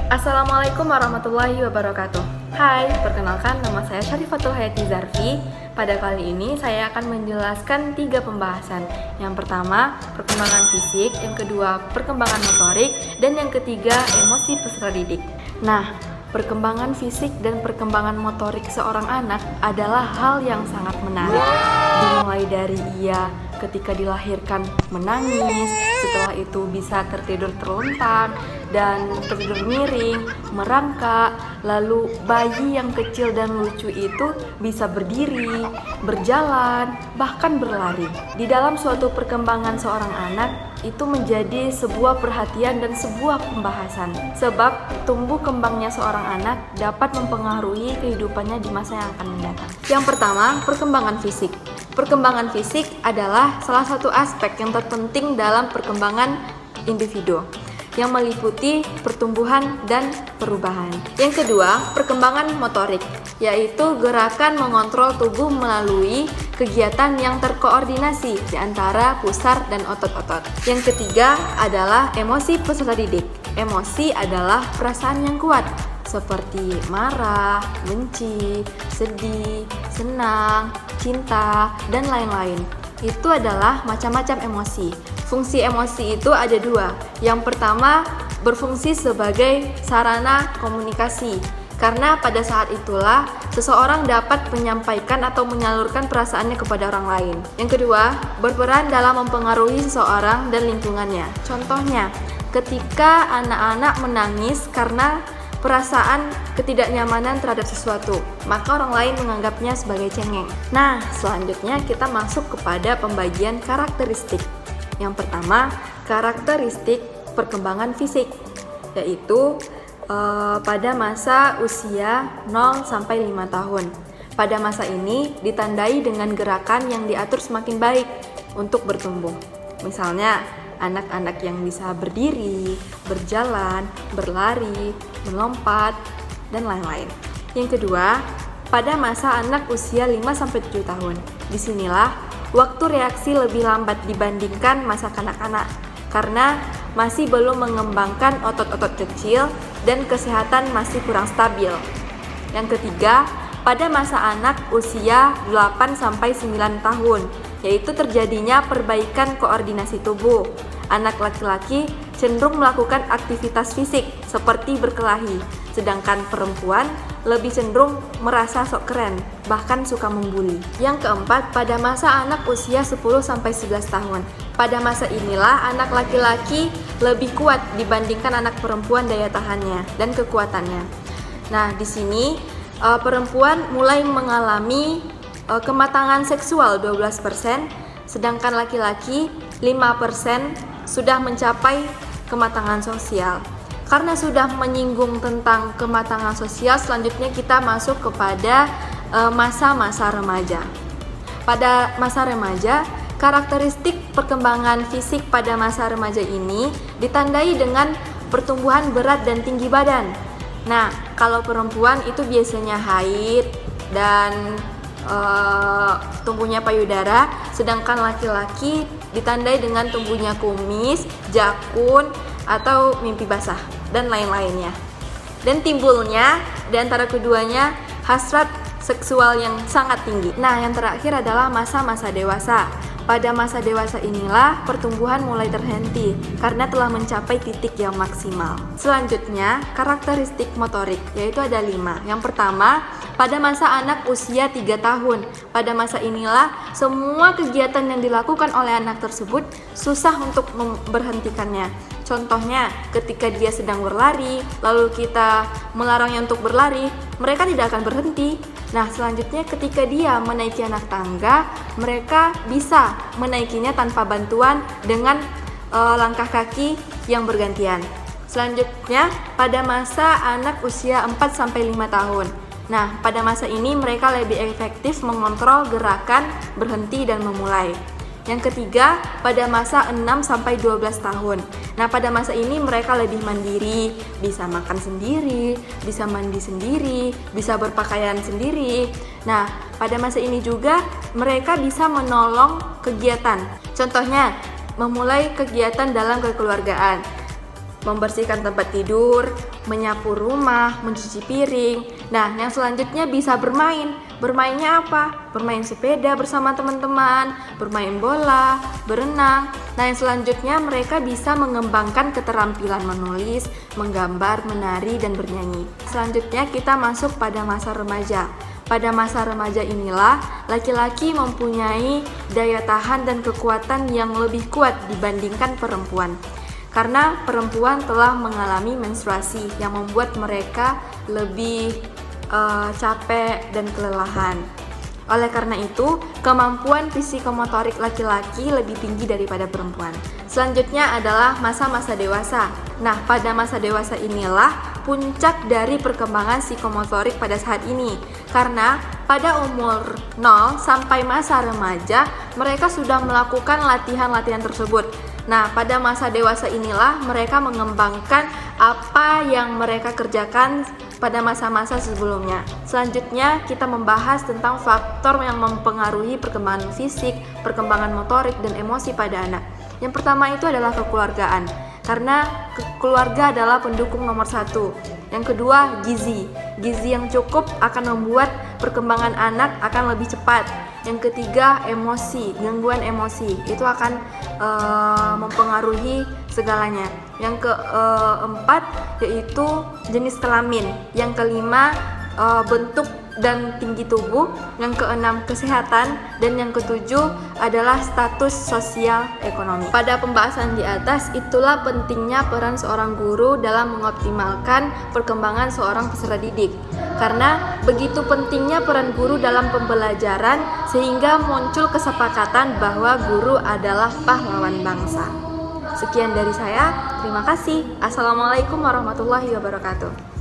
Assalamualaikum warahmatullahi wabarakatuh. Hai, perkenalkan nama saya Syarifatul Hayati Zarfi. Pada kali ini saya akan menjelaskan 3 pembahasan. Yang pertama, perkembangan fisik, yang kedua, perkembangan motorik, dan yang ketiga, emosi peserta didik. Nah, perkembangan fisik dan perkembangan motorik seorang anak adalah hal yang sangat menarik. Dimulai dari ia ketika dilahirkan menangis, setelah itu bisa tertidur terlentang dan tertidur miring, merangkak, lalu bayi yang kecil dan lucu itu bisa berdiri, berjalan, bahkan berlari. Di dalam suatu perkembangan seorang anak itu menjadi sebuah perhatian dan sebuah pembahasan, sebab tumbuh kembangnya seorang anak dapat mempengaruhi kehidupannya di masa yang akan mendatang. Yang pertama, perkembangan fisik. Perkembangan fisik adalah salah satu aspek yang terpenting dalam perkembangan individu, yang meliputi pertumbuhan dan perubahan. Yang kedua, perkembangan motorik, yaitu gerakan mengontrol tubuh melalui kegiatan yang terkoordinasi di antara pusar dan otot-otot. Yang ketiga adalah emosi peserta didik. Emosi adalah perasaan yang kuat, seperti marah, benci, sedih, senang, cinta, dan lain-lain. Itu adalah macam-macam emosi. Fungsi emosi itu ada 2. Yang pertama, berfungsi sebagai sarana komunikasi, karena pada saat itulah seseorang dapat menyampaikan atau menyalurkan perasaannya kepada orang lain. Yang kedua, berperan dalam mempengaruhi seseorang dan lingkungannya. Contohnya, ketika anak-anak menangis karena perasaan ketidaknyamanan terhadap sesuatu, maka orang lain menganggapnya sebagai cengeng. Nah, selanjutnya kita masuk kepada pembagian karakteristik. Yang pertama, karakteristik perkembangan fisik, yaitu pada masa usia 0-5 tahun. Pada masa ini ditandai dengan gerakan yang diatur semakin baik untuk bertumbuh. Misalnya, anak-anak yang bisa berdiri, berjalan, berlari, melompat, dan lain-lain. Yang kedua, pada masa anak usia 5-7 tahun. Disinilah waktu reaksi lebih lambat dibandingkan masa kanak-kanak, karena masih belum mengembangkan otot-otot kecil dan kesehatan masih kurang stabil. Yang ketiga, pada masa anak usia 8-9 tahun, yaitu terjadinya perbaikan koordinasi tubuh. Anak laki-laki cenderung melakukan aktivitas fisik seperti berkelahi, sedangkan perempuan lebih cenderung merasa sok keren, bahkan suka membuli. Yang keempat, pada masa anak usia 10-11 tahun. Pada masa inilah anak laki-laki lebih kuat dibandingkan anak perempuan daya tahannya dan kekuatannya. Nah, di sini perempuan mulai mengalami kematangan seksual 12%, sedangkan laki-laki 5% sudah mencapai kematangan sosial. Karena sudah menyinggung tentang kematangan sosial, selanjutnya kita masuk kepada masa-masa remaja. Pada masa remaja, karakteristik perkembangan fisik pada masa remaja ini ditandai dengan pertumbuhan berat dan tinggi badan. Nah, kalau perempuan itu biasanya haid dan tumbuhnya payudara, sedangkan laki-laki ditandai dengan tumbuhnya kumis, jakun, atau mimpi basah, dan lain-lainnya. Dan timbulnya di antara keduanya hasrat seksual yang sangat tinggi. Nah, yang terakhir adalah masa-masa dewasa. Pada masa dewasa inilah pertumbuhan mulai terhenti karena telah mencapai titik yang maksimal. Selanjutnya, karakteristik motorik, yaitu ada 5. Yang pertama, pada masa anak usia 3 tahun. Pada masa inilah semua kegiatan yang dilakukan oleh anak tersebut susah untuk memberhentikannya. Contohnya, ketika dia sedang berlari, lalu kita melarangnya untuk berlari, mereka tidak akan berhenti. Nah, selanjutnya ketika dia menaiki anak tangga, mereka bisa menaikinya tanpa bantuan dengan langkah kaki yang bergantian. Selanjutnya, pada masa anak usia 4-5 tahun. Nah, pada masa ini mereka lebih efektif mengontrol gerakan, berhenti, dan memulai. Yang ketiga, pada masa 6-12 tahun. Nah, pada masa ini mereka lebih mandiri, bisa makan sendiri, bisa mandi sendiri, bisa berpakaian sendiri. Nah, pada masa ini juga mereka bisa menolong kegiatan. Contohnya, memulai kegiatan dalam kekeluargaan, membersihkan tempat tidur, menyapu rumah, mencuci piring. Nah, yang selanjutnya bisa bermain. Bermainnya apa? Bermain sepeda bersama teman-teman, bermain bola, berenang. Nah, yang selanjutnya mereka bisa mengembangkan keterampilan menulis, menggambar, menari, dan bernyanyi. Selanjutnya kita masuk pada masa remaja. Pada masa remaja inilah laki-laki mempunyai daya tahan dan kekuatan yang lebih kuat dibandingkan perempuan. Karena perempuan telah mengalami menstruasi yang membuat mereka lebih capek dan kelelahan. Oleh karena itu, kemampuan psikomotorik laki-laki lebih tinggi daripada perempuan. Selanjutnya adalah masa-masa dewasa. Nah, pada masa dewasa inilah puncak dari perkembangan psikomotorik pada saat ini. Karena pada umur 0 sampai masa remaja, mereka sudah melakukan latihan-latihan tersebut. Nah, pada masa dewasa inilah mereka mengembangkan apa yang mereka kerjakan pada masa-masa sebelumnya. Selanjutnya, kita membahas tentang faktor yang mempengaruhi perkembangan fisik, perkembangan motorik, dan emosi pada anak. Yang pertama itu adalah kekeluargaan, karena keluarga adalah pendukung nomor 1. Yang kedua, gizi. Gizi yang cukup akan membuat perkembangan anak akan lebih cepat. Yang ketiga, emosi, gangguan emosi. Itu akan mempengaruhi segalanya. Yang keempat yaitu jenis kelamin. Yang kelima, bentuk dan tinggi tubuh. Yang keenam, kesehatan. Dan yang ketujuh adalah status sosial ekonomi. Pada pembahasan di atas, itulah pentingnya peran seorang guru dalam mengoptimalkan perkembangan seorang peserta didik. Karena begitu pentingnya peran guru dalam pembelajaran sehingga muncul kesepakatan bahwa guru adalah pahlawan bangsa. Sekian dari saya, terima kasih. Assalamualaikum warahmatullahi wabarakatuh.